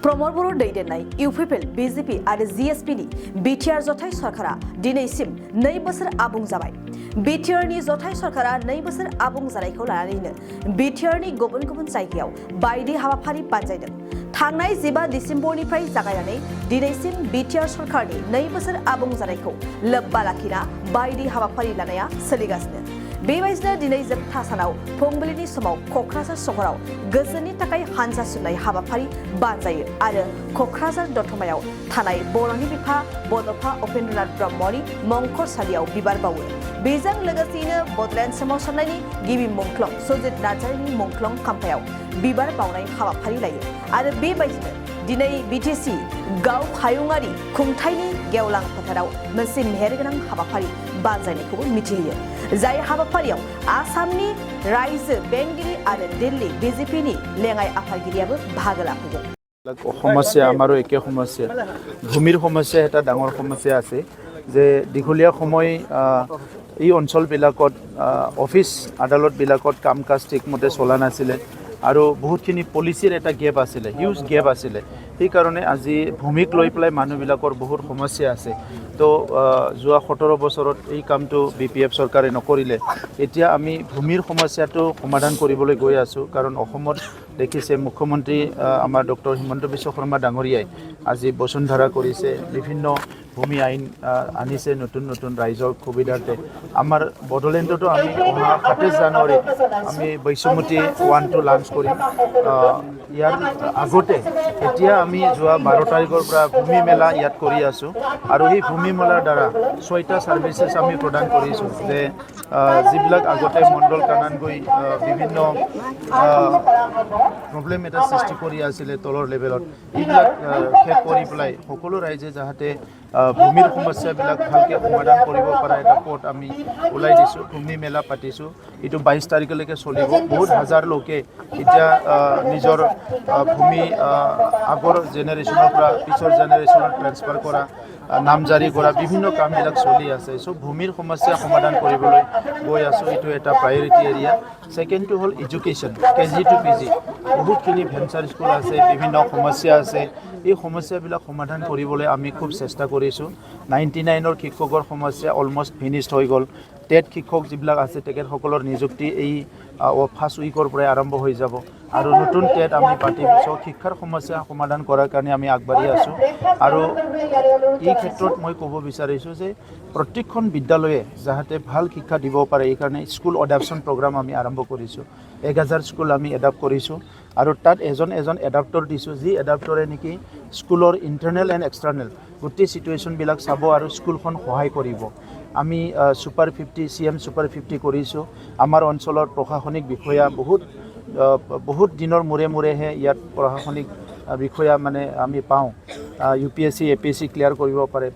प्रमोद बर' दैदेननाय इउपिपिएल बिजेपि आरो जिएसपिनि बिटिआर जथाय सरकारा दिनैसिम 2 बोसोर आबुं जाबाय। बिटिआरनि जथाय सरकारा 2 बोसोर आबुं जानायखौ लानानैनो बिटिआरनि गुबुन गुबुन जायगायाव बायदि हाबाफारि बानजायदों। थांनाय 15 डिसेम्बरनिफ्राय जागायनानै दिनैसिम बिटिआर सरकारनि 2 बोसोर आबुं जानायखौ लोब्बा लाखिना बायदि हाबाफारि लानाया सोलिगासिनो। बेबायदिनो दिनै जोबथा सानाव फुंबिलिनि समाव क'क्राझार सहराव गोजोननि थाखाय हानजा सुरनाय हाबाफारि बानजायो आरो क'क्राझार दतमायाव थानाय बर'नि बिफा बड'फा उपेन्द्रनाथ ब्रह्मनि मंखरसालियाव बिबार बावो। बेजों लोगोसेयैनो बड'लेण्ड सोमावसारनायनि गिबि मुंख्लं सुजित नार्जारिनि मुंख्लं खाम्फायाव बिबार बावनाय हाबाफारि लायो आरो बेबायदिनो दिनै बिटिसि गाव हायुङारि खुंथायनि गेवलां फोथाराव मोनसे मेहेरगोनां हाबाफारि बानजायनायखौबो मिथिहोयो। जाय हाबाफारियाव आसामनि रायजो बेंगिरि आरो दिल्ली बिजेपिनि लेङाइ आफादगिरियाबो बाहागो लाफैगोन। समस्या आमारो एके समस्या भूमिर समस्या এটা ডাঙৰ সমস্যা আছে যে দীঘলীয়া সময় এই অঞ্চলবিলাকত অফিস আদালতবিলাকত কাম কাজ ঠিকমতে চলা নাছিলে আৰু বহুতখিনি পলিচিৰ এটা গেপ আছিলে, হিউজ গেপ আছিলে। সেইকাৰণে আজি ভূমিক লৈ পেলাই মানুহবিলাকৰ বহুত সমস্যা আছে। তো যোৱা 17 বছৰত এই কামটো বিপিএফ চৰকাৰে নকৰিলে। এতিয়া আমি ভূমিৰ সমস্যাটো সমাধান কৰিবলৈ গৈ আছোঁ, কাৰণ অসমত দেখিছে মুখ্যমন্ত্ৰী আমাৰ ডক্টৰ হিমন্ত বিশ্ব শৰ্মা ডাঙৰীয়াই আজি বসুন্ধৰা কৰিছে, বিভিন্ন ভূমি আইন আনিছে নতুন নতুন ৰাইজৰ সুবিধাৰ্থে। আমাৰ বড়োলেণ্ডতো আমি অহা 27 জানুৱাৰীত আমি বৈশ্যমতী 1-2 লঞ্চ কৰিম। ইয়াৰ আগতে এতিয়া আমি যোৱা 12 তাৰিখৰ পৰা ভূমি মেলা ইয়াত কৰি আছোঁ আৰু এই ভূমি মেলাৰ দ্বাৰা 6টা ছাৰ্ভিচেছ আমি প্ৰদান কৰিছোঁ যে যিবিলাক আগতে মণ্ডল কানান গৈ বিভিন্ন প্ৰব্লেম এটা সৃষ্টি কৰি আছিলে তলৰ লেভেলত, এইবিলাক শেষ কৰি পেলাই সকলো ৰাইজে যাতে ভূমিৰ সমস্যাবিলাক ভালকৈ সমাধান কৰিব পৰা এটা পথ আমি ওলাই দিছোঁ। ভূমি মেলা পাতিছোঁ, এইটো 22 তাৰিখলৈকে চলিব। বহুত হাজাৰ লোকে এতিয়া নিজৰ ভূমি আগৰ জেনেৰেশ্যনৰ পৰা পিছৰ জেনেৰেশ্যনত ট্ৰেন্সফাৰ কৰা, নামজাৰি কৰা বিভিন্ন কামবিলাক চলি আছে। চ' ভূমিৰ সমস্যা সমাধান কৰিবলৈ গৈ আছোঁ, এইটো এটা প্ৰায়ৰিটি এৰিয়া। ছেকেণ্ডটো হ'ল এডুকেশ্যন, KG to PG বহুতখিনি ভেঞ্চাৰ স্কুল আছে, বিভিন্ন সমস্যা আছে। এই সমস্যাবিলাক সমাধান কৰিবলৈ আমি খুব চেষ্টা কৰিছোঁ। 99ৰ শিক্ষকৰ সমস্যা অলমষ্ট ফিনিছড হৈ গ'ল। টেট শিক্ষক যিবিলাক আছে তেখেতসকলৰ নিযুক্তি এই ফাৰ্ষ্ট উইকৰ পৰাই আৰম্ভ হৈ যাব আৰু নতুন টেট আমি পাতিম। চ' শিক্ষাৰ সমস্যা সমাধান কৰাৰ কাৰণে আমি আগবাঢ়ি আছোঁ আৰু এই ক্ষেত্ৰত মই ক'ব বিচাৰিছোঁ যে প্ৰত্যেকখন বিদ্যালয়ে যাতে ভাল শিক্ষা দিব পাৰে, এইকাৰণে স্কুল এডাপ্টশ্যন প্ৰগ্ৰাম আমি আৰম্ভ কৰিছোঁ। 1000 স্কুল আমি এডাপ্ট কৰিছোঁ আৰু তাত এজন এডাপ্টৰ দিছোঁ, যি এডাপ্টৰে নেকি স্কুলৰ ইণ্টাৰনেল এণ্ড এক্সটাৰ্নেল গোটেই চিটুৱেশ্যনবিলাক চাব আৰু স্কুলখন সহায় কৰিব। আমি ছুপাৰ 50 CM ছুপাৰ 50 কৰিছোঁ। আমাৰ অঞ্চলৰ প্ৰশাসনিক বিষয়া বহুত দিনৰ মূৰে মূৰেহে ইয়াত প্ৰশাসনিক বিষয়া মানে আমি পাওঁ। UPSC APSC ক্লিয়াৰ কৰিব পাৰে।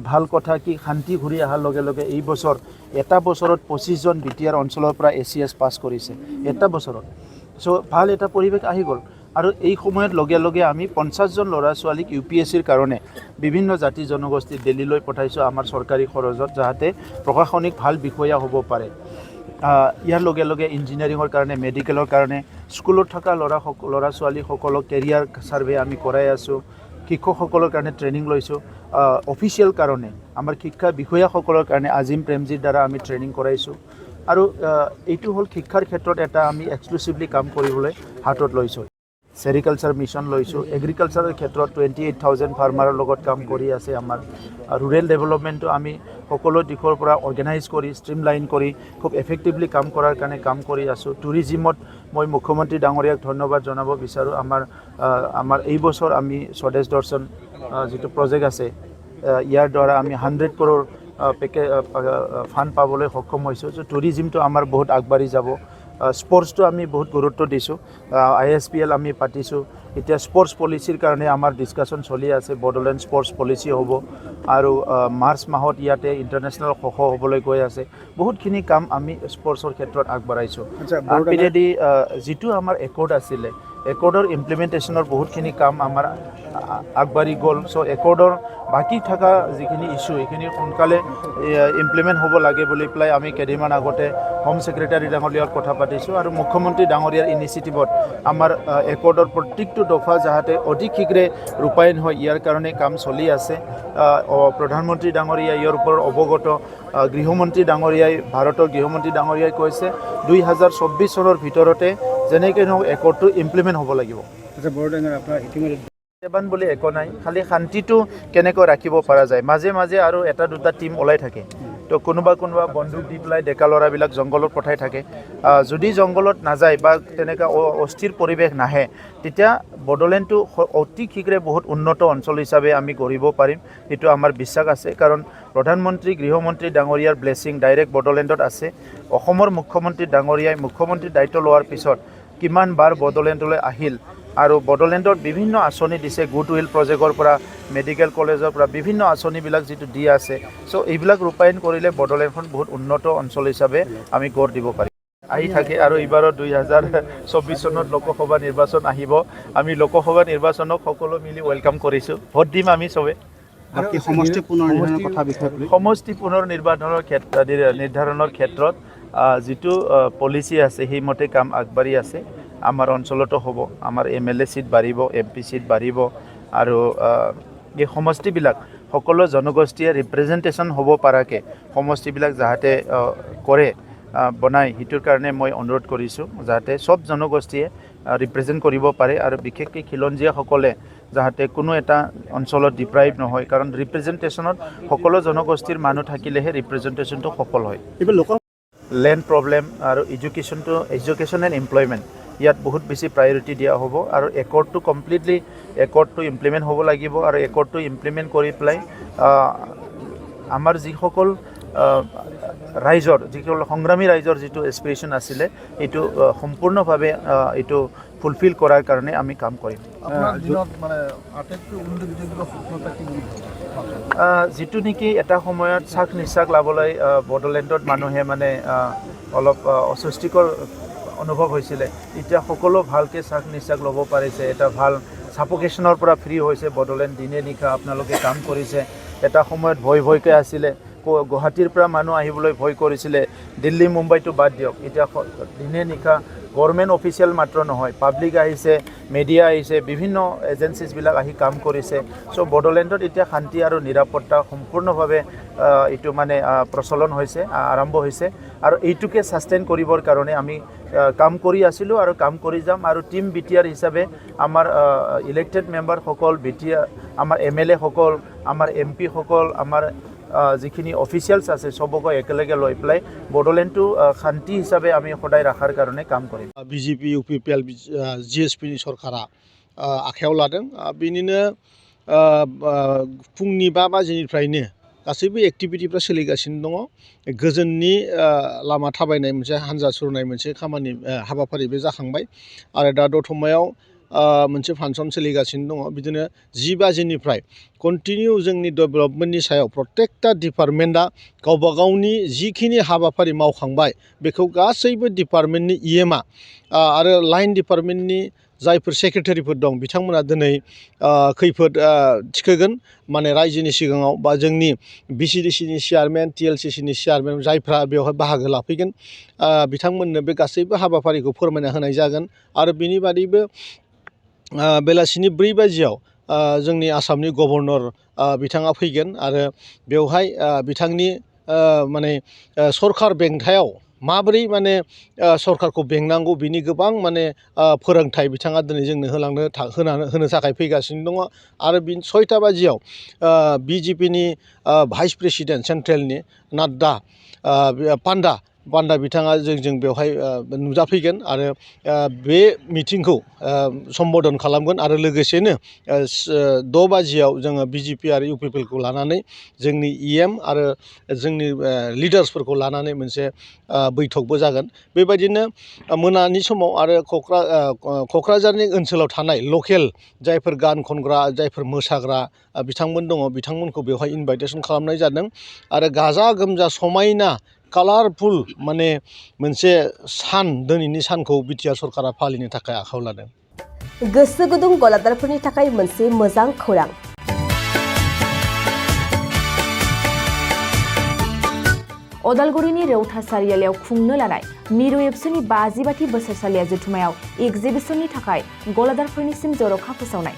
ভাল কথা কি শান্তি ঘূৰি অহাৰ লগে লগে এই বছৰ এটা বছৰত 25 জন বিটিআৰ অঞ্চলৰ পৰা ACS পাছ কৰিছে এটা বছৰত। চ' ভাল এটা পৰিৱেশ আহি গ'ল আৰু এই সময়ত লগে লগে আমি 50 জন ল'ৰা ছোৱালীক UPSCৰ কাৰণে বিভিন্ন জাতি জনগোষ্ঠী দিল্লীলৈ পঠাইছোঁ আমাৰ চৰকাৰী খৰচত, যাতে প্ৰশাসনিক ভাল বিষয়া হ'ব পাৰে। ইয়াৰ লগে লগে ইঞ্জিনিয়াৰিঙৰ কাৰণে, মেডিকেলৰ কাৰণে স্কুলত থকা ল'ৰা ছোৱালীসকলক কেৰিয়াৰ ছাৰ্ভে আমি কৰাই আছোঁ। শিক্ষকসকলৰ কাৰণে ট্ৰেইনিং লৈছোঁ। অফিচিয়েল কাৰণে আমাৰ শিক্ষা বিষয়াসকলৰ কাৰণে আজিম প্ৰেমজীৰ দ্বাৰা আমি ট্ৰেইনিং কৰাইছোঁ আৰু এইটো হ'ল শিক্ষাৰ ক্ষেত্ৰত এটা আমি এক্সক্লুচিভলি কাম কৰিবলৈ হাতত লৈছোঁ। চেৰিকালচাৰ মিছন লৈছোঁ। এগ্ৰিকালচাৰৰ ক্ষেত্ৰত 28,000 ফাৰ্মাৰৰ লগত কাম কৰি আছে। আমাৰ ৰুৰেল ডেভেলপমেণ্টটো আমি সকলো দিশৰ পৰা অৰ্গেনাইজ কৰি ষ্ট্ৰীমলাইন কৰি খুব এফেক্টিভলি কাম কৰাৰ কাৰণে কাম কৰি আছোঁ। টুৰিজিমত মই মুখ্যমন্ত্ৰী ডাঙৰীয়াক ধন্যবাদ জনাব বিচাৰোঁ। আমাৰ এই বছৰ আমি স্বদেশ দৰ্শন যিটো প্ৰজেক্ট আছে ইয়াৰ দ্বাৰা আমি 100 crore ফাণ্ড পাবলৈ সক্ষম হৈছোঁ। চ' টুৰিজিমটো আমাৰ বহুত আগবাঢ়ি যাব। স্পৰ্টছটো আমি বহুত গুৰুত্ব দিছোঁ। ISPL আমি পাতিছোঁ। এতিয়া স্পৰ্টছ পলিচিৰ কাৰণে আমাৰ ডিছকাশ্যন চলি আছে। বড়োলেণ্ড স্পৰ্টছ পলিচি হ'ব আৰু মাৰ্চ মাহত ইয়াতে ইণ্টাৰনেশ্যনেল হ'বলৈ গৈ আছে। বহুতখিনি কাম আমি স্পৰ্টছৰ ক্ষেত্ৰত আগবঢ়াইছোঁ। আনপিনেদি যিটো আমাৰ একৰ্ড আছিলে, একৰ্ডৰ ইমপ্লিমেণ্টেশ্যনৰ বহুতখিনি কাম আমাৰ আগবাঢ়ি গ'ল চ' একৰ্ডৰ বাকী থকা যিখিনি ইছ্যু এইখিনি সোনকালে ইমপ্লিমেণ্ট হ'ব লাগে বুলি পেলাই আমি কেইদিনমান আগতে হোম ছেক্ৰেটাৰী ডাঙৰীয়াৰ কথা পাতিছোঁ আৰু মুখ্যমন্ত্ৰী ডাঙৰীয়াৰ ইনিচিয়েটিভত আমাৰ একৰ্ডৰ প্ৰত্যেকটো দফা যাতে অধিক শীঘ্ৰে ৰূপায়ণ হয় ইয়াৰ কাৰণে কাম চলি আছে প্ৰধানমন্ত্ৰী ডাঙৰীয়া ইয়াৰ ওপৰত অৱগত গৃহমন্ত্ৰী ডাঙৰীয়াই ভাৰতৰ গৃহমন্ত্ৰী ডাঙৰীয়াই কৈছে 2024 চনৰ ভিতৰতে যেনেকৈ নহওক একৰ্ডটো ইমপ্লিমেণ্ট হ'ব লাগিব বুলি একো নাই খালি শান্তিটো কেনেকৈ ৰাখিব পৰা যায় মাজে মাজে আৰু এটা দুটা টিম ওলাই থাকে তো কোনোবা বন্দুক দি পেলাই ডেকা ল'ৰাবিলাক জংঘলত পঠাই থাকে যদি জংঘলত নাযায় বা তেনেকুৱা অস্থিৰ পৰিৱেশ নাহে তেতিয়া বড়োলেণ্ডটো অতি শীঘ্ৰে বহুত উন্নত অঞ্চল হিচাপে আমি গঢ়িব পাৰিম সেইটো আমাৰ বিশ্বাস আছে কাৰণ প্ৰধানমন্ত্ৰী গৃহমন্ত্ৰী ডাঙৰীয়াৰ ব্লেছিং ডাইৰেক্ট বড়োলেণ্ডত আছে অসমৰ মুখ্যমন্ত্ৰী ডাঙৰীয়াই মুখ্যমন্ত্ৰীৰ দায়িত্ব লোৱাৰ পিছত কিমান বাৰ বড়োলেণ্ডলৈ আহিল আৰু বড়োলেণ্ডত বিভিন্ন আঁচনি দিছে গুডউইল প্ৰজেক্টৰ পৰা মেডিকেল কলেজৰ পৰা বিভিন্ন আঁচনিবিলাক যিটো দি আছে চ' এইবিলাক ৰূপায়ণ কৰিলে বড়োলেণ্ডখন বহুত উন্নত অঞ্চল হিচাপে আমি গঢ় দিব পাৰিম আহি থাকে আৰু এইবাৰৰ 2024 চনত লোকসভা নিৰ্বাচন আহিব আমি লোকসভা নিৰ্বাচনক সকলো মিলি ৱেলকাম কৰিছোঁ ভোট দিম আমি চবে সমষ্টি পুনৰ নিৰ্ধাৰণৰ ক্ষেত্ৰত যিটো পলিচি আছে সেইমতে কাম আগবাঢ়ি আছে আমাৰ অঞ্চলতো হ'ব আমাৰ MLA চিট বাঢ়িব MP চিট বাঢ়িব আৰু এই সমষ্টিবিলাক সকলো জনগোষ্ঠীয়ে ৰিপ্ৰেজেণ্টেশ্যন হ'ব পৰাকৈ সমষ্টিবিলাক যাতে কৰে বনায় সেইটোৰ কাৰণে মই অনুৰোধ কৰিছোঁ যাতে চব জনগোষ্ঠীয়ে ৰিপ্ৰেজেণ্ট কৰিব পাৰে আৰু বিশেষকৈ খিলঞ্জীয়াসকলে যাতে কোনো এটা অঞ্চলত ডিপ্ৰাইভ নহয় কাৰণ ৰিপ্ৰেজেণ্টেশ্যনত সকলো জনগোষ্ঠীৰ মানুহ থাকিলেহে ৰিপ্ৰেজেণ্টেশ্যনটো সফল হয় লেণ্ড প্ৰব্লেম আৰু এডুকেশ্যন এণ্ড এমপ্লয়মেণ্ট ইয়াত বহুত বেছি প্ৰায়ৰিটি দিয়া হ'ব আৰু একৰ্ডটো কমপ্লিটলি ইমপ্লিমেণ্ট হ'ব লাগিব আৰু একৰ্ডটো ইমপ্লিমেণ্ট কৰি পেলাই আমাৰ যিসকল যিসকল সংগ্ৰামী ৰাইজৰ যিটো এছপিৰেশ্যন আছিলে এইটো সম্পূৰ্ণভাৱে এইটো ফুলফিল কৰাৰ কাৰণে আমি কাম কৰিম যিটো নেকি এটা সময়ত চাক নিশ্বাস লাভলৈ বড়োলেণ্ডত মানুহে মানে অলপ অস্বস্তিকৰ অনুভৱ হৈছিলে এতিয়া সকলো ভালকৈ চাক নিশ্বাস ল'ব পাৰিছে এটা ভাল ছাফোকেশ্যনৰ পৰা ফ্ৰী হৈছে বড়োলেণ্ড দিনে নিশা আপোনালোকে কাম কৰিছে এটা সময়ত ভয়কৈ আছিলে গুৱাহাটীৰ পৰা মানুহ আহিবলৈ ভয় কৰিছিলে দিল্লী মুম্বাইটো বাদ দিয়ক এতিয়া দিনে নিশা গভৰ্ণমেণ্ট অফিচিয়েল মাত্ৰ নহয় পাব্লিক আহিছে মিডিয়া আহিছে বিভিন্ন এজেঞ্চিছবিলাক আহি কাম কৰিছে চ' বড়োলেণ্ডত এতিয়া শান্তি আৰু নিৰাপত্তা সম্পূৰ্ণভাৱে এইটো মানে প্ৰচলন হৈছে আৰম্ভ হৈছে আৰু এইটোকে ছাষ্টেইন কৰিবৰ কাৰণে আমি কাম কৰি আছিলোঁ আৰু কাম কৰি যাম আৰু টিম BTR হিচাপে আমাৰ ইলেক্টেড মেম্বাৰসকল BTR আমাৰ MLA সকল আমাৰ MP সকল আমাৰ যিখিনি অফিচিয়েলছ আছে সবকে একেলগে লৈ পেলাই বড়োলেণ্ডটো শান্তি হিচাপে আমি সদায় ৰাখাৰ কাৰণে কাম কৰিম BJP UPPL GSP नि सरकारा आखायाव लादों बिनिनो फुंनि 5 बाजिनिफ्रायनो गासैबो एक्टिभिटिफ्रा सोलिगासिनो दङ गोजोननि लामा थाबायनाय मोनसे हानजा सुरनाय मोनसे खामानि हाबाफारि बे जाखांबाय आरो दा दतमायाव मोनसे फांसन सोलिगासिनो दङ बिदिनो 10 बाजिनिफ्राय कन्टिनिउ जोंनि डेभेलपमेन्टनि सायाव प्रत्येकटा डिपार्टमेन्टआ गावबा गावनि जिखिनि हाबाफारि मावखांबाय बेखौ गासैबो डिपार्टमेन्टनि EMआ आरो लाइन डिपार्टमेन्टनि जायफोर सेक्रेटारिफोर दं बिथांमोना दिनै खैफोद थिखोगोन माने रायजोनि सिगाङाव बा जोंनि BCDCनि चेयारमेन TLCCनि चेयारमेन जायफ्रा बेवहाय बाहागो लाफैगोन बिथांमोननो बे गासैबो हाबाफारिखौ फोरमायना होनाय जागोन आरो बिनि बादैबो बेलासिनि 4 बाजियाव जोंनि आसामनि गभर्नर बिथाङा फैगोन आरो बेवहाय बिथांनि माने सरकार बेंथायाव माबोरै माने सरकारखौ बेंनांगौ बिनि गोबां माने फोरोंथाय बिथाङा दिनै जोंनो होनो थाखाय फैगासिनो दङ आरो 6टा बाजियाव BJPनि भाइस प्रेसिडेन्ट सेन्ट्रेलनि नाड्डा पान्डा बिथाङा जों बेवहाय नुजाफैगोन आरो बे मिटिंखौ सम्बोधन खालामगोन आरो लोगोसेनो 6 बाजियाव जोङो BJP आरो UPPLखौ लानानै जोंनि EM आरो जोंनि लिडार्सफोरखौ लानानै मोनसे बैठकबो जागोन बेबायदिनो मोनानि समाव आरो क'क्राझारनि ओनसोलाव थानाय लकेल जायफोर गान खनग्रा जायफोर मोसाग्रा बिथांमोन दङ बिथांमोनखौ बेवहाय इनभाइटेसन खालामनाय जादों आरो गाजा गोमजा समायना कालारफुल माने मोनसे सान दिनैनि सानखौ BTR सरकारा फालिनो थाखाय आखायाव लादों गोसो गुदुं गलादारफोरनि थाखाय मोनसे मोजां खौरां। अदालगुरिनि रौता सारियालियाव खुंनो लानाय मिरु एबसुनि 50 बोसोरसालिया जथुमायाव एगजिबिसननि थाखाय गलादारफोरनिसिम जर'खा फोसावनाय।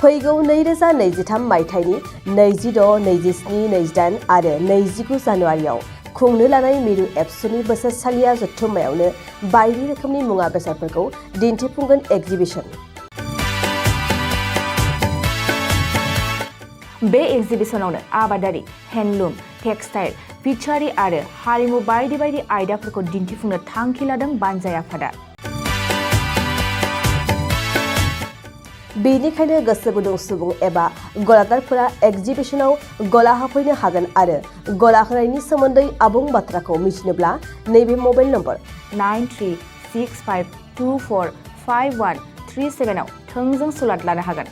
फैगौ 2023 मायथाइनि 26, 27, 28 आरो 29 जानुवारियाव खुंनो लानाय मिरु एबसुनि बोसोरसालिया जथुम्मायावनो बायदि रोखोमनि मुवा बेसादफोरखौ दिन्थिफुंगोन एगजिबिसन। बे एगजिबिसनावनो आबादारि, हेन्डलुम, टेक्सटाइल, फिसारि आरो हारिमु बायदि बायदि आयदाफोरखौ दिन्थिफुंनो थांखि लादों बानजाय आफादा। बेनिखायनो गोसो गुदुं सुबुं एबा गलादारफोरा एगजिबिसनाव गला होफैनो हागोन आरो गला होनायनि सोमोन्दै आबुं बाथ्राखौ मिथिनोब्ला नैबे मबाइल नम्बर 9365245137 आव थोंजों सुलाद लानो हागोन।